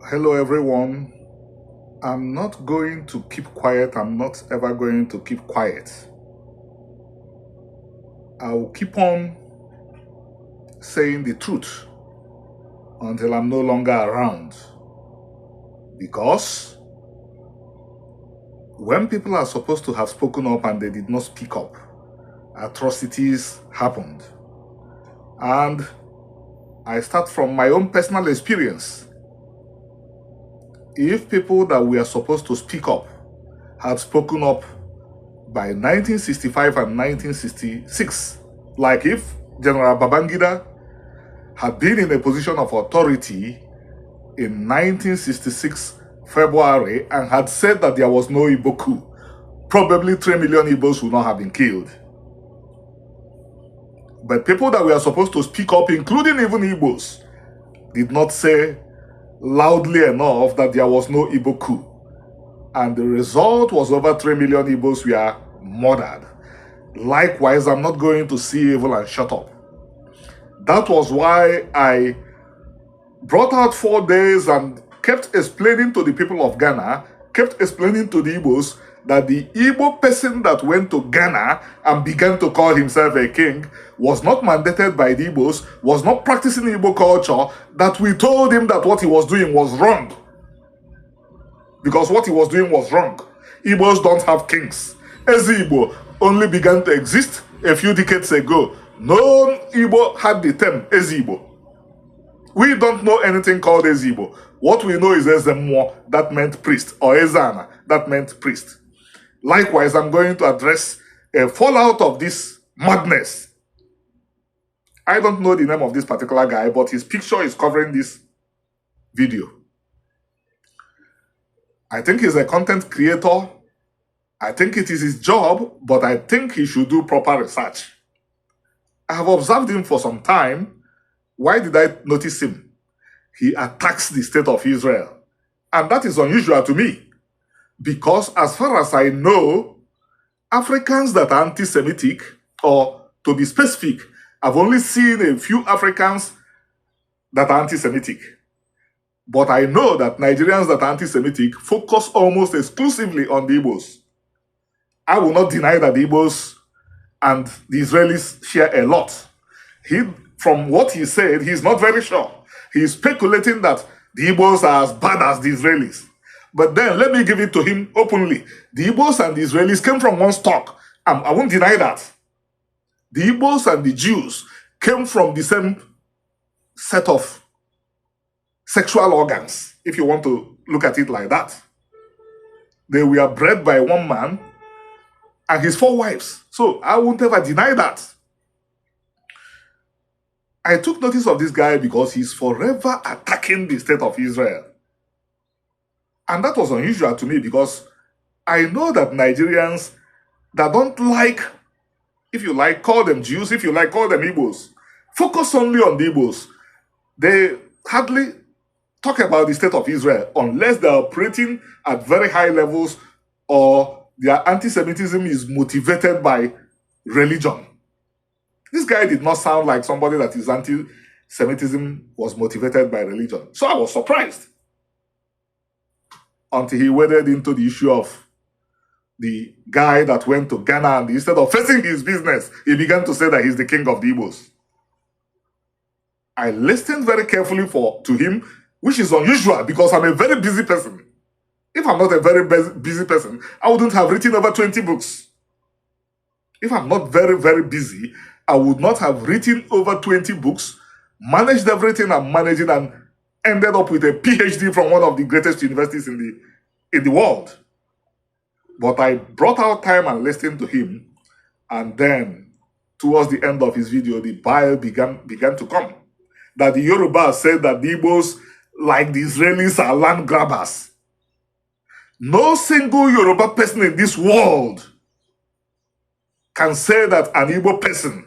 Hello, everyone. I'm not going to keep quiet. I'm not ever going to keep quiet. I'll keep on saying the truth until I'm no longer around. Because when people are supposed to have spoken up and they did not speak up, atrocities happened. And I start from my own personal experience. If people that were supposed to speak up had spoken up by 1965 and 1966, like if General Babangida had been in a position of authority in 1966 February and had said that there was no Igbo coup, probably 3 million Igbos would not have been killed. But people that were supposed to speak up, including even Igbos, did not say loudly enough that there was no Igbo coup. And the result was over 3 million Igbos were murdered. Likewise, I'm not going to see evil and shut up. That was why I brought out 4 days and kept explaining to the people of Ghana, kept explaining to the Igbos that the Igbo person that went to Ghana and began to call himself a king was not mandated by the Igbos, was not practicing Igbo culture, that we told him that what he was doing was wrong. Because what he was doing was wrong. Igbos don't have kings. Ezi-Igbo only began to exist a few decades ago. No Igbo had the term Ezi-Igbo. We don't know anything called Ezi-Igbo. What we know is Ezemwo, that meant priest, or Ezana, that meant priest. Likewise, I'm going to address a fallout of this madness. I don't know the name of this particular guy, but his picture is covering this video. I think he's a content creator. I think it is his job, but I think he should do proper research. I have observed him for some time. Why did I notice him? He attacks the state of Israel. And that is unusual to me. Because as far as I know, Africans that are anti-Semitic, or to be specific, I've only seen a few Africans that are anti-Semitic. But I know that Nigerians that are anti-Semitic focus almost exclusively on the Igbos. I will not deny that the Igbos and the Israelis share a lot. From what he said, he's not very sure. He's speculating that the Igbos are as bad as the Israelis. But then let me give it to him openly. The Igbos and the Israelis came from one stock. I won't deny that. The Igbos and the Jews came from the same set of sexual organs, if you want to look at it like that. They were bred by one man and his 4 wives. So I won't ever deny that. I took notice of this guy because he's forever attacking the state of Israel. And that was unusual to me because I know that Nigerians that don't like, if you like, call them Jews, if you like, call them Igbos, focus only on the Igbos. They hardly talk about the state of Israel unless they're operating at very high levels or their anti-Semitism is motivated by religion. This guy did not sound like somebody that his anti-Semitism was motivated by religion. So I was surprised until he waded into the issue of the guy that went to Ghana and instead of facing his business, he began to say that he's the king of the Igbos. I listened very carefully to him, which is unusual because I'm a very busy person. If I'm not a very busy person, I wouldn't have written over 20 books. If I'm not very, very busy, I would not have written over 20 books, managed everything I'm managing, and ended up with a PhD from one of the greatest universities in the world. But I brought out time and listened to him, and then towards the end of his video, the bile began to come. That the Yorubas said that the Igbos, like the Israelis, are land grabbers. No single Yoruba person in this world can say that an Igbo person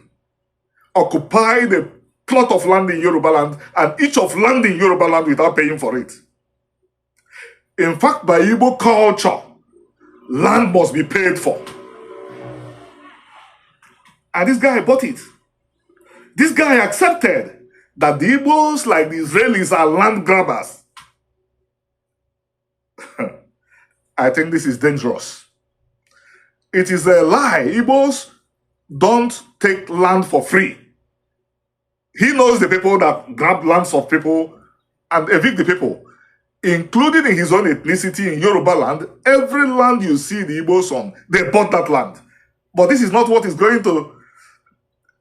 occupied a plot of land in Yoruba land and each of land in Yoruba land without paying for it. In fact, by Igbo culture, land must be paid for. And this guy bought it. This guy accepted that the Igbos, like the Israelis, are land grabbers. I think this is dangerous. It is a lie. Igbos don't take land for free. He knows the people that grab lands of people and evict the people, including in his own ethnicity in Yoruba land. Every land you see the Igbos on, they bought that land. But this is not what is going to,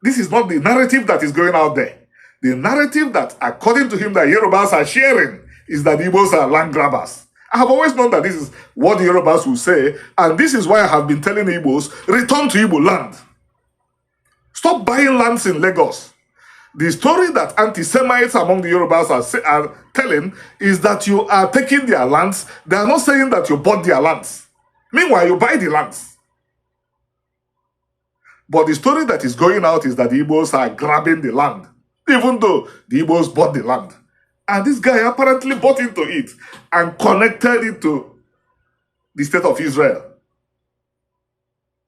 this is not the narrative that is going out there. The narrative that, according to him, that Yorubas are sharing is that the Igbos are land grabbers. I have always known that this is what the Yorubas will say, and this is why I have been telling Igbos, return to Igbo land. Stop buying lands in Lagos. The story that anti-Semites among the Yorubas are telling is that you are taking their lands. They are not saying that you bought their lands. Meanwhile, you buy the lands. But the story that is going out is that the Igbos are grabbing the land, even though the Igbos bought the land. And this guy apparently bought into it and connected it to the state of Israel.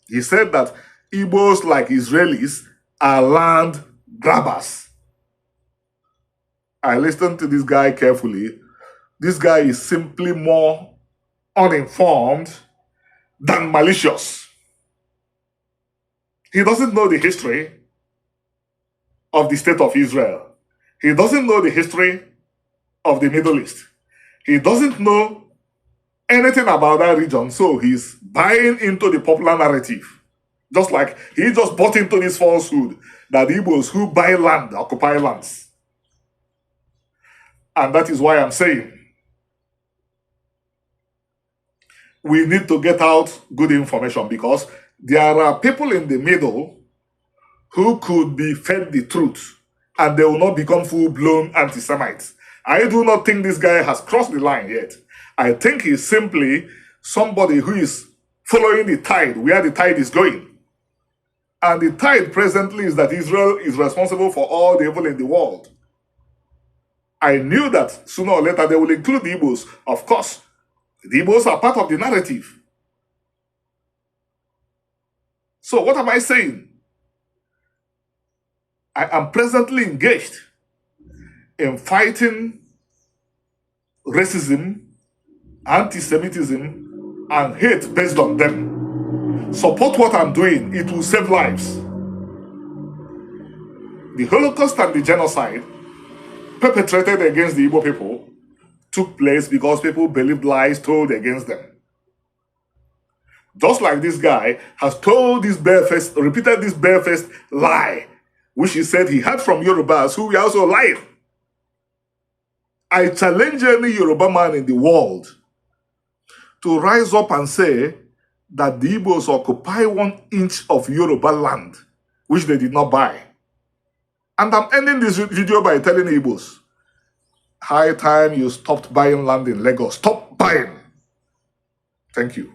He said that Igbos, like Israelis, are land grabbers. I listened to this guy carefully. This guy is simply more uninformed than malicious. He doesn't know the history of the state of Israel. He doesn't know the history of the Middle East. He doesn't know anything about that region, so he's buying into the popular narrative. Just like he just bought into this falsehood that the Igbos who buy land occupy lands. And that is why I'm saying we need to get out good information, because there are people in the middle who could be fed the truth and they will not become full-blown anti-Semites. I do not think this guy has crossed the line yet. I think he's simply somebody who is following the tide, where the tide is going. And the tide presently is that Israel is responsible for all the evil in the world. I knew that sooner or later they will include the Igbos. Of course, the Igbos are part of the narrative. So what am I saying? I am presently engaged in fighting racism, anti-Semitism, and hate based on them. Support what I'm doing. It will save lives. The Holocaust and the genocide perpetrated against the Igbo people took place because people believed lies told against them. Just like this guy has told this barefaced, repeated this barefaced lie, which he said he had from Yorubas, who were also lying. I challenge any Yoruba man in the world to rise up and say that the Igbos occupy 1 inch of Yoruba land, which they did not buy. And I'm ending this video by telling Igbos, high time you stopped buying land in Lagos. Stop buying. Thank you.